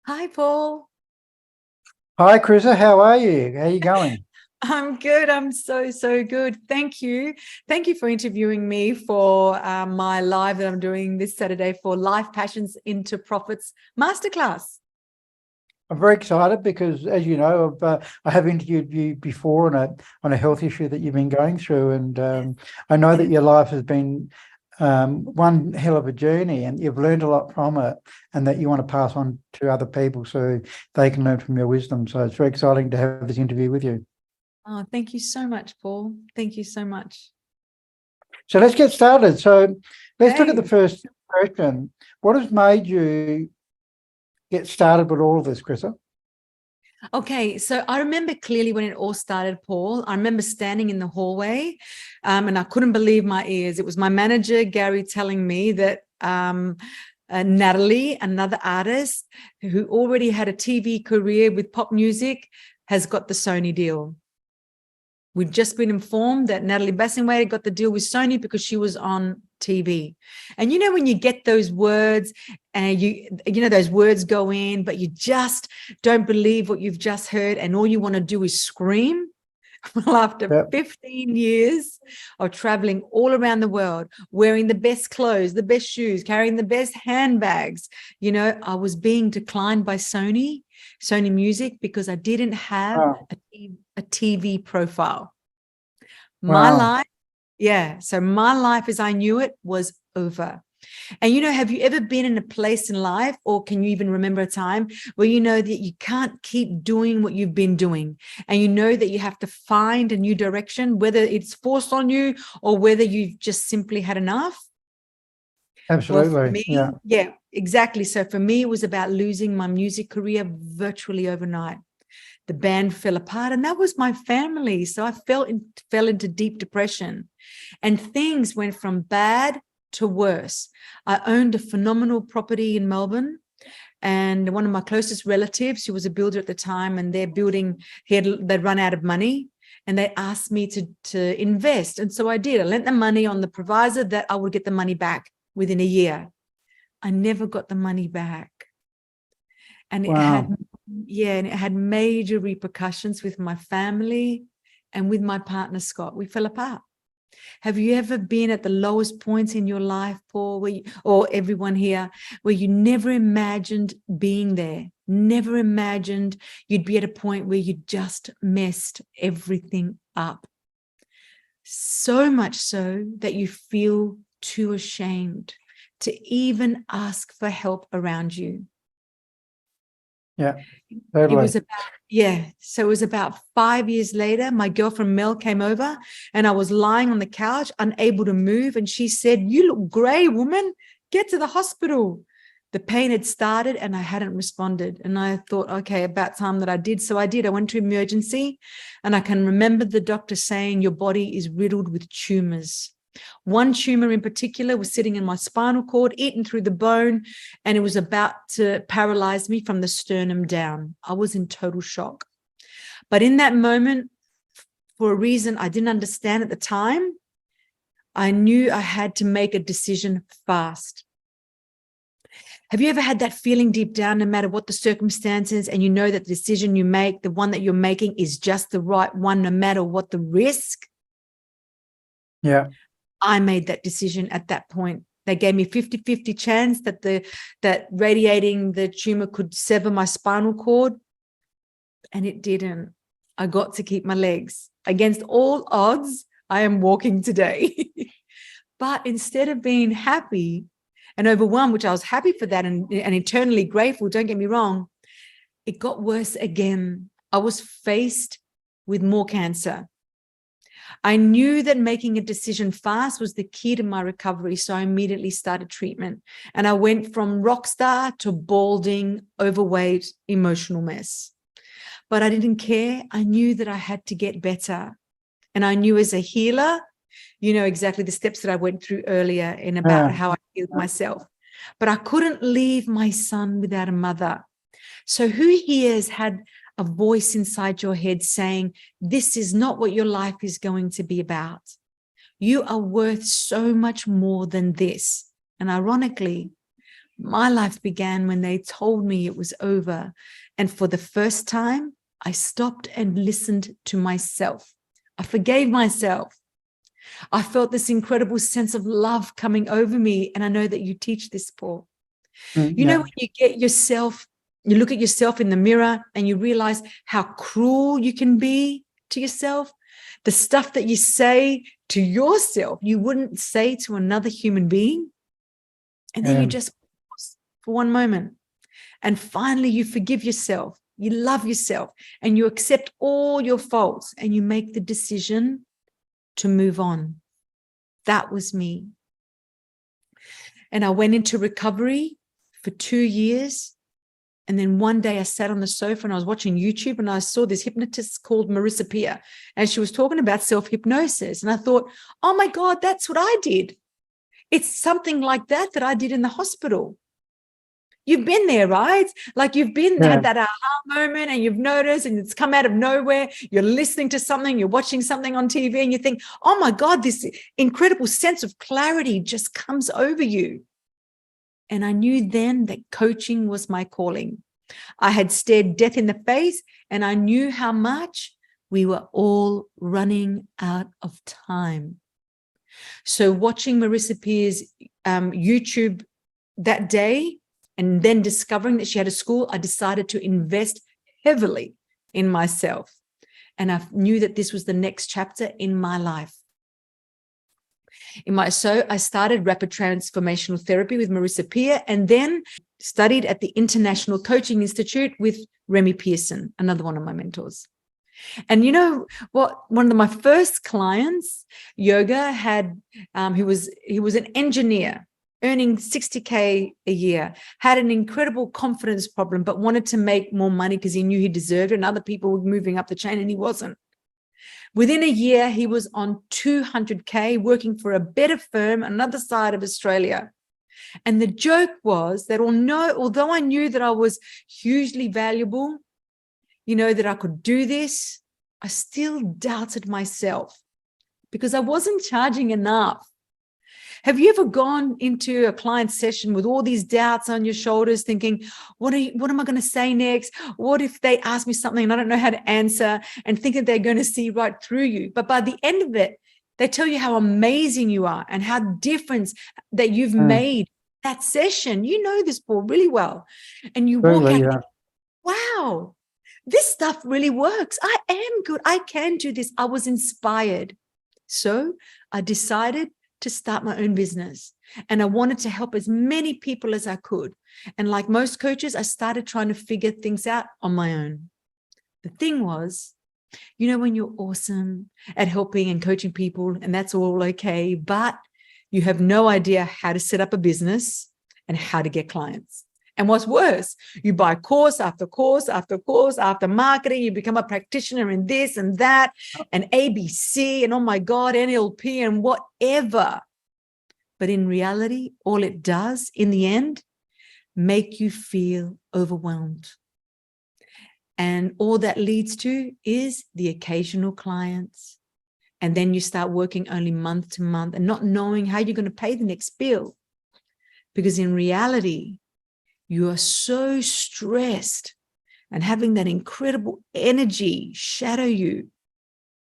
Hi, Paul. Hi, Chrissa. How are you? How are you going? I'm good. I'm so good. Thank you. Thank you for interviewing me for my live that I'm doing this Saturday for Life Passions into Profits Masterclass. I'm very excited because, as you know, I have interviewed you before on a health issue that you've been going through, and I know that your life has been one hell of a journey, and you've learned a lot from it, and that you want to pass on to other people so they can learn from your wisdom. So it's very exciting to have this interview with you. Oh, thank you so much, Paul. Thank you so much. So let's get started. So let's look at the Hey. first question. What has made you get started with all of this, Chrissa? Okay, so I remember clearly when it all started, Paul. I remember standing in the hallway and I couldn't believe my ears. It was my manager, Gary, telling me that Natalie, another artist who already had a TV career with pop music, has got the Sony deal. We've just been informed that Natalie Bassingwaiter got the deal with Sony because she was on TV. And you know, when you get those words and you know, those words go in, but you just don't believe what you've just heard. And all you want to do is scream. Well, after 15 years of traveling all around the world, wearing the best clothes, the best shoes, carrying the best handbags, you know, I was being declined by Sony Music because I didn't have a TV profile. My life, so my life as I knew it was over. And, you know, have you ever been in a place in life, or can you even remember a time where you know that you can't keep doing what you've been doing, and you know that you have to find a new direction, whether it's forced on you or whether you've just simply had enough? Absolutely. Well, for me, yeah, exactly. So for me, it was about losing my music career virtually overnight. The band fell apart, and that was my family. So I fell into deep depression, and things went from bad to worse. I owned a phenomenal property in Melbourne, and one of my closest relatives, who was a builder at the time, and their building, they'd run out of money, and they asked me to invest. And so I did. I lent the money on the proviso that I would get the money back within a year. I never got the money back. And it had major repercussions with my family and with my partner, Scott. We fell apart. Have you ever been at the lowest points in your life, Paul, or everyone here, where you never imagined being there, never imagined you'd be at a point where you just messed everything up? So much so that you feel too ashamed to even ask for help around you. Yeah, totally. So it was about 5 years later, my girlfriend Mel came over, and I was lying on the couch, unable to move. And she said, "You look grey, woman. Get to the hospital." The pain had started and I hadn't responded. And I thought, okay, about time that I did. So I did. I went to emergency, and I can remember the doctor saying, "Your body is riddled with tumors." One tumor in particular was sitting in my spinal cord, eaten through the bone, and it was about to paralyze me from the sternum down. I was in total shock. But in that moment, for a reason I didn't understand at the time, I knew I had to make a decision fast. Have you ever had that feeling deep down, no matter what the circumstances, and you know that the decision you make, the one that you're making, is just the right one, no matter what the risk? Yeah. I made that decision at that point. They gave me 50-50 chance that radiating the tumor could sever my spinal cord, and it didn't. I got to keep my legs. Against all odds, I am walking today. But instead of being happy and overwhelmed, which I was happy for that and eternally grateful, don't get me wrong, it got worse again. I was faced with more cancer. I knew that making a decision fast was the key to my recovery, so I immediately started treatment. And I went from rock star to balding, overweight, emotional mess. But I didn't care. I knew that I had to get better. And I knew, as a healer, you know exactly the steps that I went through earlier in about how I healed myself. But I couldn't leave my son without a mother. So who here has had a voice inside your head saying, this is not what your life is going to be about? You are worth so much more than this. And ironically, My life began when they told me it was over. And for the first time, I stopped and listened to myself. I forgave myself. I felt this incredible sense of love coming over me. And I know that you teach this, Paul. You know, when you get yourself, you look at yourself in the mirror and you realize how cruel you can be to yourself. The stuff that you say to yourself, you wouldn't say to another human being. And then you just pause for one moment. And finally, you forgive yourself. You love yourself and you accept all your faults and you make the decision to move on. That was me. And I went into recovery for 2 years. And then one day I sat on the sofa and I was watching YouTube and I saw this hypnotist called Marissa Peer. And she was talking about self-hypnosis. And I thought, oh my God, that's what I did. It's something like that I did in the hospital. You've been there, right? Like you've been had that aha moment and you've noticed and it's come out of nowhere. You're listening to something, you're watching something on TV and you think, oh my God, this incredible sense of clarity just comes over you. And I knew then that coaching was my calling. I had stared death in the face and I knew how much we were all running out of time. So watching Marissa Peer's YouTube that day and then discovering that she had a school, I decided to invest heavily in myself. And I knew that this was the next chapter in my life. So I started rapid transformational therapy with Marissa Peer and then studied at the International Coaching Institute with Remy Pearson, another one of my mentors. And you know what? One of my first clients, Yoga, had he was an engineer earning $60K a year, had an incredible confidence problem, but wanted to make more money because he knew he deserved it and other people were moving up the chain and he wasn't. Within a year, he was on $200K working for a better firm on another side of Australia. And the joke was that although I knew that I was hugely valuable, you know, that I could do this, I still doubted myself because I wasn't charging enough. Have you ever gone into a client session with all these doubts on your shoulders thinking, what am I going to say next? What if they ask me something and I don't know how to answer, and thinking they're going to see right through you? But by the end of it, they tell you how amazing you are and how difference that you've made that session. You know this, Paul, really well. And you walk out, and wow, this stuff really works. I am good. I can do this. I was inspired. So I decided to start my own business. And I wanted to help as many people as I could. And like most coaches, I started trying to figure things out on my own. The thing was, you know, when you're awesome at helping and coaching people, and that's all okay, but you have no idea how to set up a business and how to get clients. And what's worse, you buy course after course after course after marketing, you become a practitioner in this and that, and ABC, and oh my God, NLP and whatever. But in reality, all it does in the end, make you feel overwhelmed. And all that leads to is the occasional clients. And then you start working only month to month and not knowing how you're going to pay the next bill. Because in reality, you are so stressed and having that incredible energy shadow you.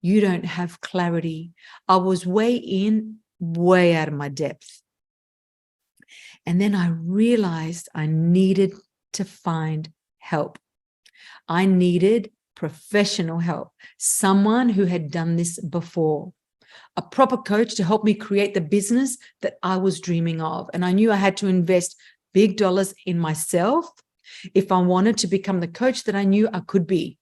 You don't have clarity. I was way out of my depth. And then I realized I needed to find help. I needed professional help, someone who had done this before, a proper coach to help me create the business that I was dreaming of. And I knew I had to invest big dollars in myself if I wanted to become the coach that I knew I could be.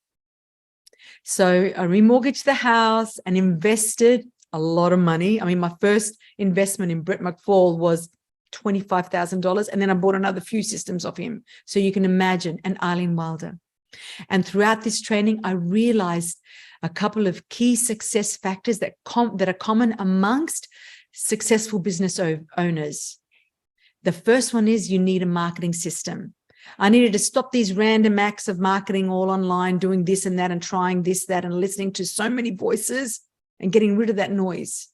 So I remortgaged the house and invested a lot of money. I mean, my first investment in Brett McFall was $25,000. And then I bought another few systems of him. So you can imagine, and Eileen Wilder. And throughout this training, I realized a couple of key success factors that are common amongst successful business owners. The first one is you need a marketing system. I needed to stop these random acts of marketing all online, doing this and that and trying this, that, and listening to so many voices and getting rid of that noise.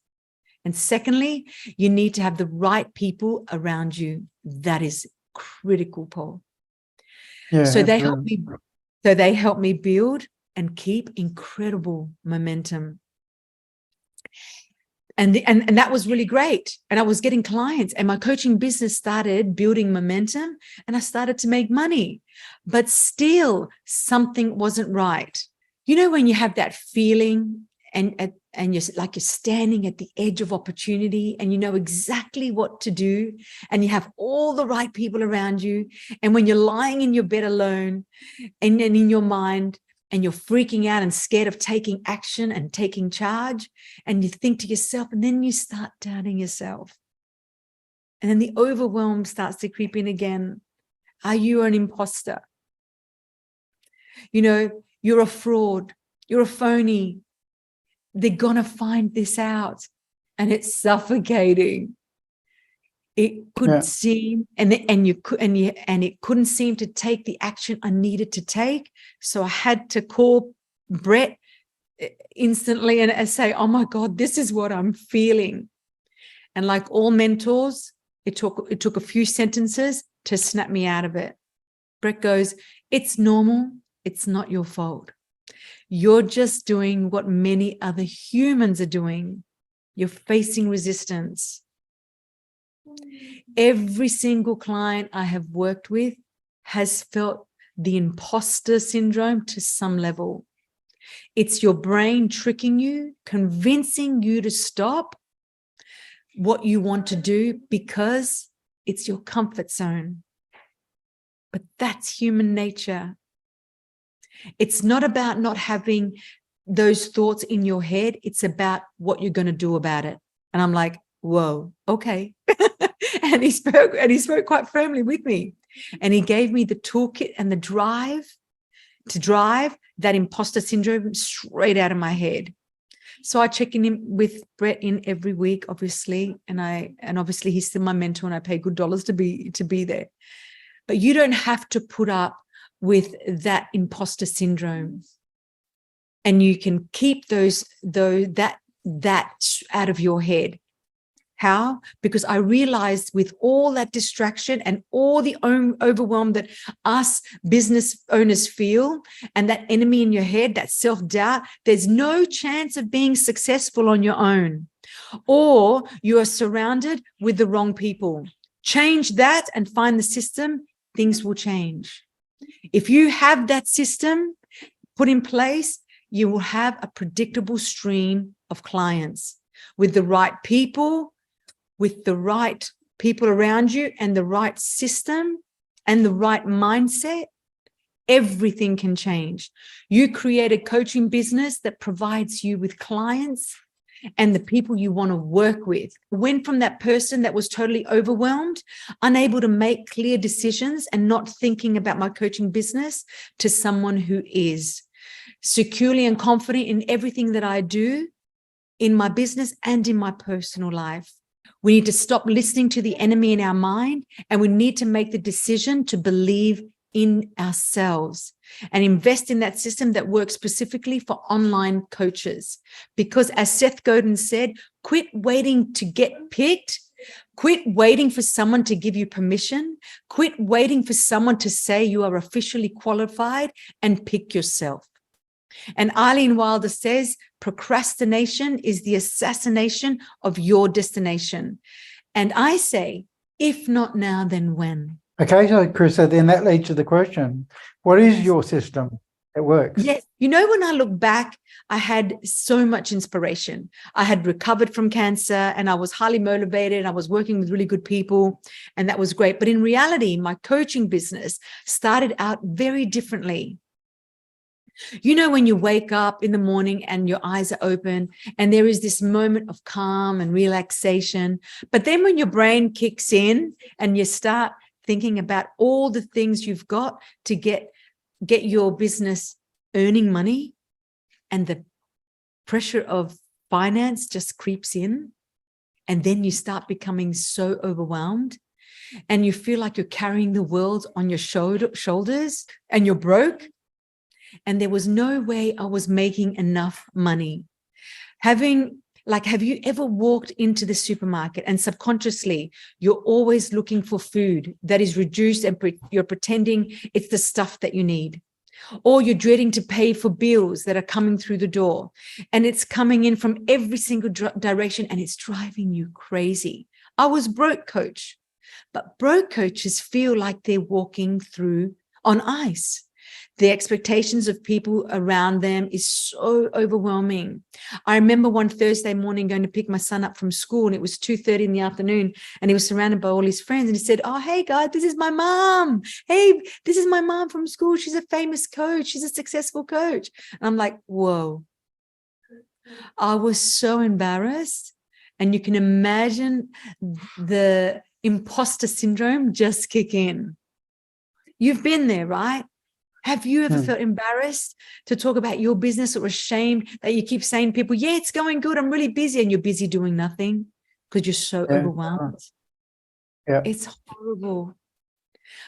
And secondly, you need to have the right people around you. That is critical, Paul. Yeah, So they absolutely. help me build and keep incredible momentum. And that was really great. And I was getting clients, and my coaching business started building momentum, and I started to make money. But still, something wasn't right. You know, when you have that feeling and you're like you're standing at the edge of opportunity, and you know exactly what to do, and you have all the right people around you. And when you're lying in your bed alone and in your mind, and you're freaking out and scared of taking action and taking charge, and you think to yourself, and then you start doubting yourself. And then the overwhelm starts to creep in again. Are you an imposter? You know, you're a fraud. You're a phony. They're going to find this out. And it's suffocating. It could seem, and it couldn't seem to take the action I needed to take. So I had to call Brett instantly and say, oh my God, this is what I'm feeling. And like all mentors, it took a few sentences to snap me out of it. Brett goes, it's normal. It's not your fault. You're just doing what many other humans are doing. You're facing resistance. Every single client I have worked with has felt the imposter syndrome to some level. It's your brain tricking you, convincing you to stop what you want to do because it's your comfort zone. But that's human nature. It's not about not having those thoughts in your head. It's about what you're going to do about it. And I'm like, whoa, okay. And he spoke quite firmly with me. And he gave me the toolkit and the drive to drive that imposter syndrome straight out of my head. So I check in with Brett in every week, obviously. And obviously he's still my mentor, and I pay good dollars to be there. But you don't have to put up with that imposter syndrome. And you can keep that out of your head. How? Because I realized with all that distraction and all the overwhelm that us business owners feel, and that enemy in your head, that self-doubt, there's no chance of being successful on your own, or you are surrounded with the wrong people. Change that and find the system, things will change. If you have that system put in place, you will have a predictable stream of clients with the right people, around you, and the right system and the right mindset. Everything can change. You create a coaching business that provides you with clients and the people you want to work with. Went from that person that was totally overwhelmed, unable to make clear decisions and not thinking about my coaching business, to someone who is securely and confident in everything that I do in my business and in my personal life. We need to stop listening to the enemy in our mind, and we need to make the decision to believe in ourselves and invest in that system that works specifically for online coaches. Because as Seth Godin said, quit waiting to get picked. Quit waiting for someone to give you permission. Quit waiting for someone to say you are officially qualified, and pick yourself. And Eileen Wilder says, procrastination is the assassination of your destination. And I say, if not now, then when? Okay, so Chrissa, then that leads to the question, what is your system that works? Yes. You know, when I look back, I had so much inspiration. I had recovered from cancer and I was highly motivated. I was working with really good people, and that was great. But in reality, my coaching business started out very differently. You know, when you wake up in the morning and your eyes are open and there is this moment of calm and relaxation, but then when your brain kicks in and you start thinking about all the things you've got to get your business earning money, and the pressure of finance just creeps in, and then you start becoming so overwhelmed and you feel like you're carrying the world on your shoulders and you're broke. And there was no way I was making enough money. Like, have you ever walked into the supermarket and subconsciously you're always looking for food that is reduced and you're pretending it's the stuff that you need? Or you're dreading to pay for bills that are coming through the door and it's coming in from every single direction and it's driving you crazy. I was broke coach, but broke coaches feel like they're walking through on ice. The expectations of people around them is so overwhelming. I remember one Thursday morning going to pick my son up from school, and it was 2:30 in the afternoon, and he was surrounded by all his friends, and he said, "Oh, hey guys, this is my mom. Hey, this is my mom from school. She's a famous coach. She's a successful coach." And I'm like, whoa. I was so embarrassed. And you can imagine the imposter syndrome just kick in. You've been there, right? Have you ever felt embarrassed to talk about your business, or ashamed that you keep saying to people, yeah, it's going good, I'm really busy, and you're busy doing nothing because you're so overwhelmed? Yeah. It's horrible.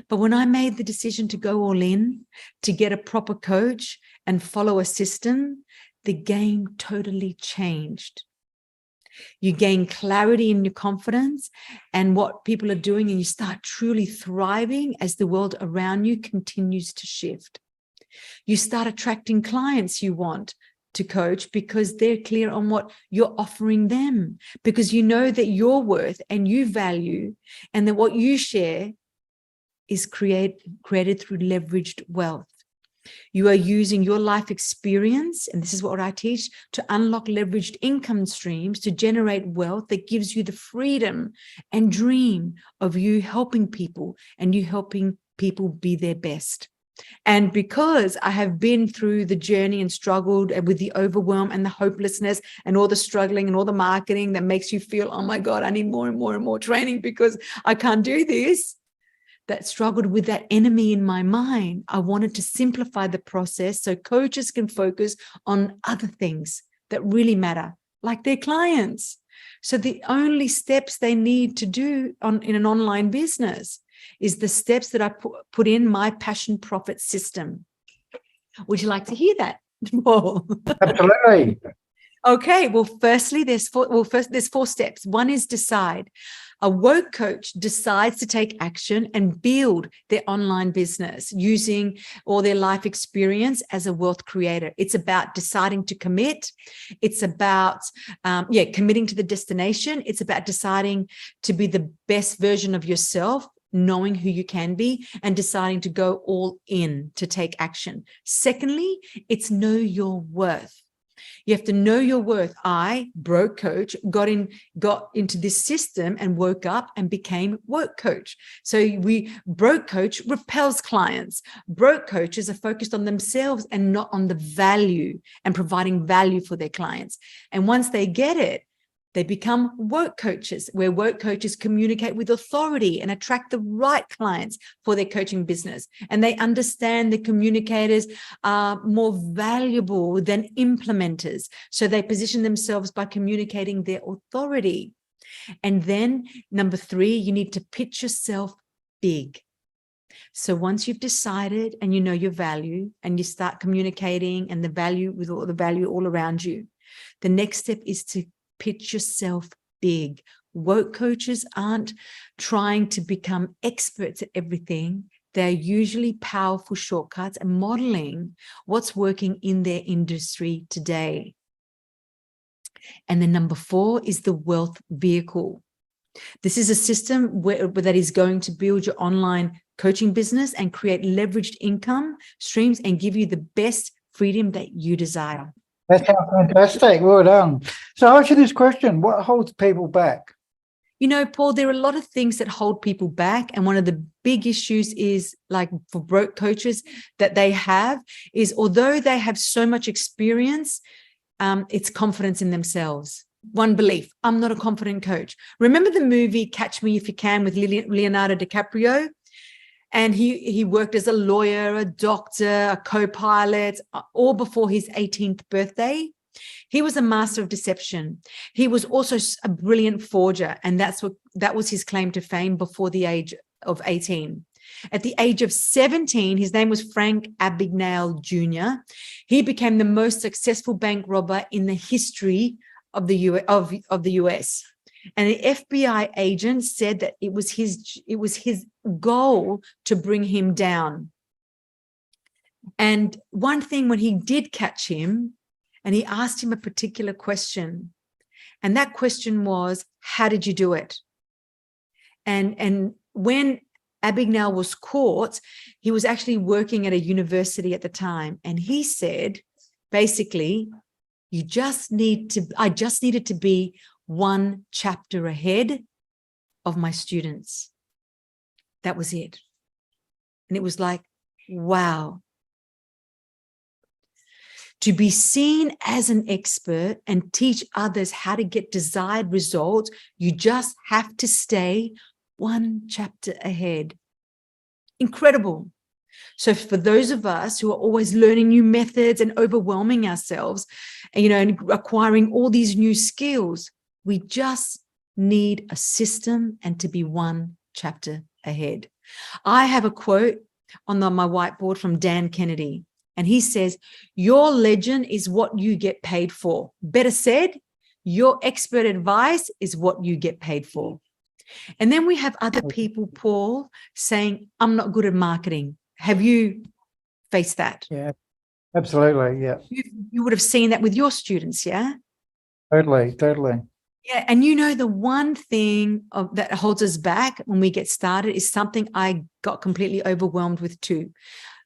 But when I made the decision to go all in, to get a proper coach and follow a system, the game totally changed. You gain clarity in your confidence and what people are doing, and you start truly thriving as the world around you continues to shift. You start attracting clients you want to coach because they're clear on what you're offering them, because you know that your worth and you value, and that what you share is created through leveraged wealth. You are using your life experience, and this is what I teach, to unlock leveraged income streams to generate wealth that gives you the freedom and dream of you helping people and you helping people be their best. And because I have been through the journey and struggled with the overwhelm and the hopelessness and all the struggling and all the marketing that makes you feel, oh my God, I need more and more and more training because I can't do this, that struggled with that enemy in my mind, I wanted to simplify the process so coaches can focus on other things that really matter, like their clients. So the only steps they need to do in an online business is the steps that I put in my passion profit system. Would you like to hear that? Absolutely. Okay, well, firstly, there's four steps. One is decide. A woke coach decides to take action and build their online business using all their life experience as a wealth creator. It's about deciding to commit. It's about, committing to the destination. It's about deciding to be the best version of yourself, knowing who you can be, and deciding to go all in to take action. Secondly, it's know your worth. You have to know your worth. I, broke coach, got into this system and woke up and became woke coach. So broke coach repels clients. Broke coaches are focused on themselves and not on the value and providing value for their clients. And once they get it, they become woke coaches, where woke coaches communicate with authority and attract the right clients for their coaching business. And they understand the communicators are more valuable than implementers. So they position themselves by communicating their authority. And then number 3, you need to pitch yourself big. So once you've decided and you know your value and you start communicating and the value with all the value all around you, the next step is to pitch yourself big. Woke coaches aren't trying to become experts at everything. They're usually powerful shortcuts and modeling what's working in their industry today. And then number 4 is the wealth vehicle. This is a system that is going to build your online coaching business and create leveraged income streams and give you the best freedom that you desire. That sounds fantastic. Well done. So I'll ask you this question. What holds people back? You know, Paul, there are a lot of things that hold people back. And one of the big issues is, like for broke coaches that they have, is although they have so much experience, it's confidence in themselves. One belief, I'm not a confident coach. Remember the movie Catch Me If You Can with Leonardo DiCaprio? And he worked as a lawyer, a doctor, a co-pilot, all before his 18th birthday. He was a master of deception. He was also a brilliant forger, and that was his claim to fame before the age of 18. At the age of 17, his name was Frank Abagnale Jr. He became the most successful bank robber in the history of the US. And the FBI agent said that it was his goal to bring him down. And one thing, when he did catch him, and he asked him a particular question, and that question was, how did you do it? And when Abagnale was caught, he was actually working at a university at the time. And he said, basically, I just needed to be one chapter ahead of my students. That was it. And it was like, wow. To be seen as an expert and teach others how to get desired results, you just have to stay one chapter ahead. Incredible. So for those of us who are always learning new methods and overwhelming ourselves, and acquiring all these new skills, we just need a system and to be one chapter ahead. I have a quote on my whiteboard from Dan Kennedy, and he says, your legend is what you get paid for. Better said, your expert advice is what you get paid for. And then we have other people, Paul, saying, I'm not good at marketing. Have you faced that? Yeah, absolutely. Yeah. You would have seen that with your students, yeah? Totally. Yeah, and the one thing that holds us back when we get started is something I got completely overwhelmed with too,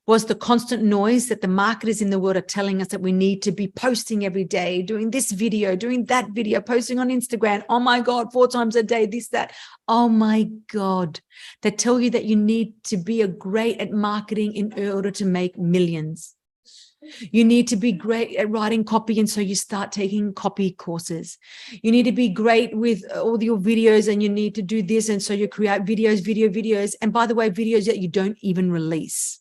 was the constant noise that the marketers in the world are telling us that we need to be posting every day, doing this video, doing that video, posting on Instagram. Oh my God, 4 times a day, this, that. Oh my God. They tell you that you need to be great at marketing in order to make millions. You need to be great at writing copy, and so you start taking copy courses. You need to be great with all your videos, and you need to do this, and so you create videos. And by the way, videos that you don't even release.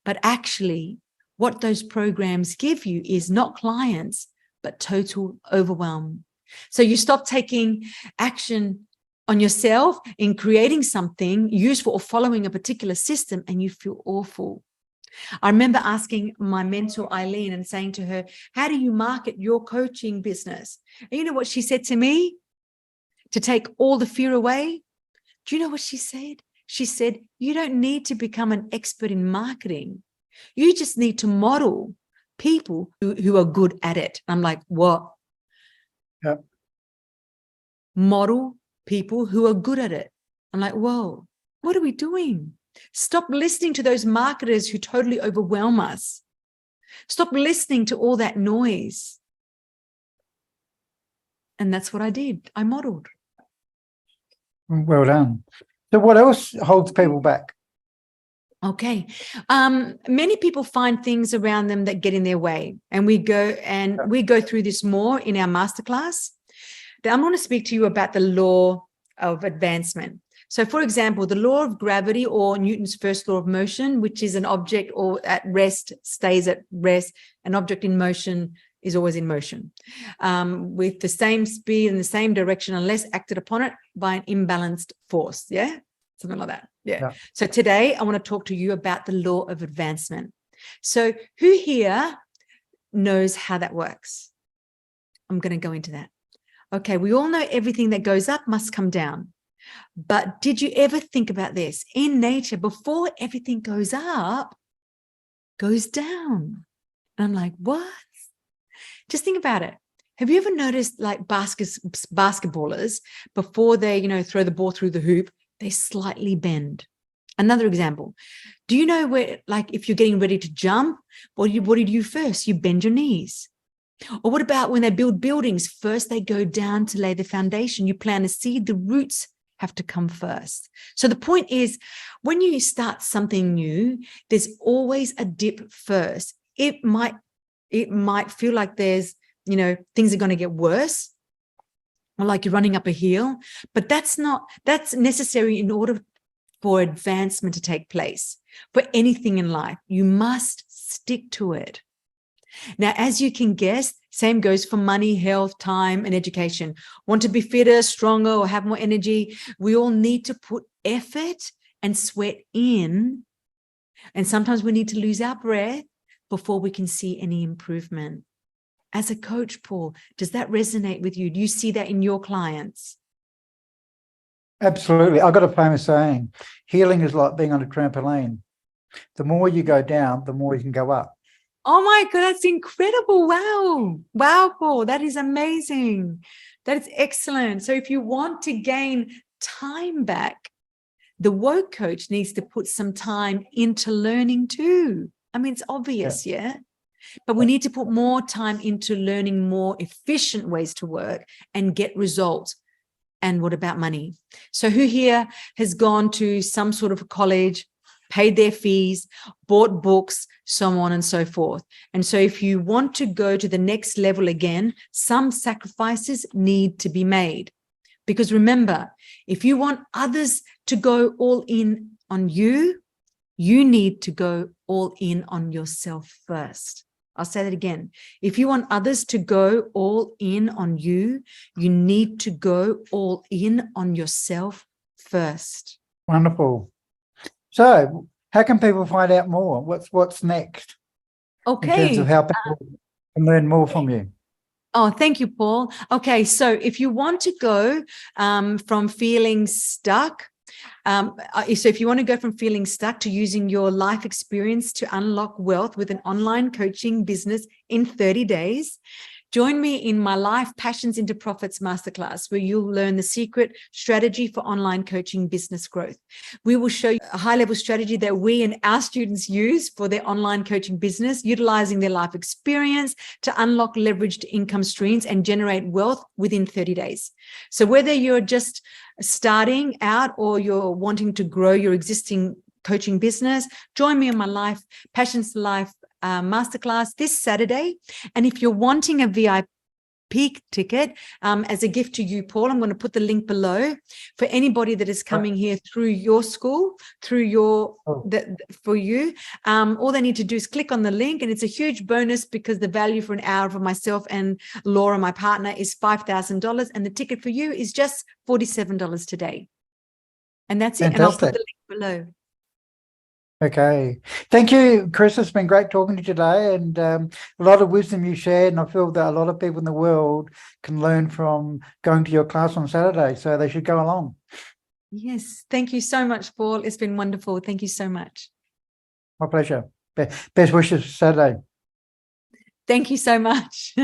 But actually, what those programs give you is not clients, but total overwhelm. So you stop taking action on yourself in creating something useful or following a particular system, and you feel awful. I remember asking my mentor, Eileen, and saying to her, how do you market your coaching business? And you know what she said to me? To take all the fear away? Do you know what she said? She said, you don't need to become an expert in marketing. You just need to model people who are good at it. I'm like, what? Yep. Model people who are good at it. I'm like, whoa, what are we doing? Stop listening to those marketers who totally overwhelm us. Stop listening to all that noise. And that's what I did. I modeled. Well done. So what else holds people back? Okay. Many people find things around them that get in their way. And we go through this more in our masterclass. I'm going to speak to you about the law of advancement. So, for example, the law of gravity, or Newton's first law of motion, which is an object or at rest stays at rest. An object in motion is always in motion with the same speed and the same direction unless acted upon it by an imbalanced force. Yeah, something like that. Yeah. So today I want to talk to you about the law of advancement. So who here knows how that works? I'm going to go into that. Okay, we all know everything that goes up must come down. But did you ever think about this? In nature, before everything goes up, goes down. And I'm like, what? Just think about it. Have you ever noticed, like, basketballers, before they, throw the ball through the hoop, they slightly bend? Another example. Do you know where, like, if you're getting ready to jump, what do you do first? You bend your knees. Or what about when they build buildings? First, they go down to lay the foundation. You plant a seed, the roots have to come first. So the point is, when you start something new, there's always a dip first. It might feel like there's, things are going to get worse, or like you're running up a hill, but that's necessary in order for advancement to take place. For anything in life, you must stick to it. Now, as you can guess, same goes for money, health, time, and education. Want to be fitter, stronger, or have more energy? We all need to put effort and sweat in. And sometimes we need to lose our breath before we can see any improvement. As a coach, Paul, does that resonate with you? Do you see that in your clients? Absolutely. I've got a famous saying, healing is like being on a trampoline. The more you go down, the more you can go up. Oh my God, that's incredible. Wow. Wow, Paul, that is amazing. That is excellent. So if you want to gain time back, the woke coach needs to put some time into learning too. I mean, it's obvious, yeah? But we need to put more time into learning more efficient ways to work and get results. And what about money? So who here has gone to some sort of college, paid their fees, bought books, so on and so forth? And so if you want to go to the next level again, some sacrifices need to be made. Because remember, if you want others to go all in on you, you need to go all in on yourself first. I'll say that again. If you want others to go all in on you, you need to go all in on yourself first. Wonderful. So how can people find out more? What's next? Okay. In terms of how people can learn more from you. Oh, thank you, Paul. Okay, so if you want to go from feeling stuck, so if you want to go from feeling stuck to using your life experience to unlock wealth with an online coaching business in 30 days, join me in my Life Passions into Profits Masterclass, where you'll learn the secret strategy for online coaching business growth. We will show you a high-level strategy that we and our students use for their online coaching business, utilizing their life experience to unlock leveraged income streams and generate wealth within 30 days. So whether you're just starting out or you're wanting to grow your existing coaching business, join me on my Life Passions to Life masterclass this Saturday. And if you're wanting a VIP ticket as a gift to you, Paul, I'm going to put the link below for anybody that is coming here through your school, through your for you. All they need to do is click on the link, and it's a huge bonus because the value for an hour for myself and Laura, my partner, is $5,000, and the ticket for you is just $47 today. And that's it. Fantastic. And I'll put the link below. Okay. Thank you, Chris. It's been great talking to you today, and a lot of wisdom you shared, and I feel that a lot of people in the world can learn from going to your class on Saturday, so they should go along. Yes. Thank you so much, Paul. It's been wonderful. Thank you so much. My pleasure. Best wishes for Saturday. Thank you so much.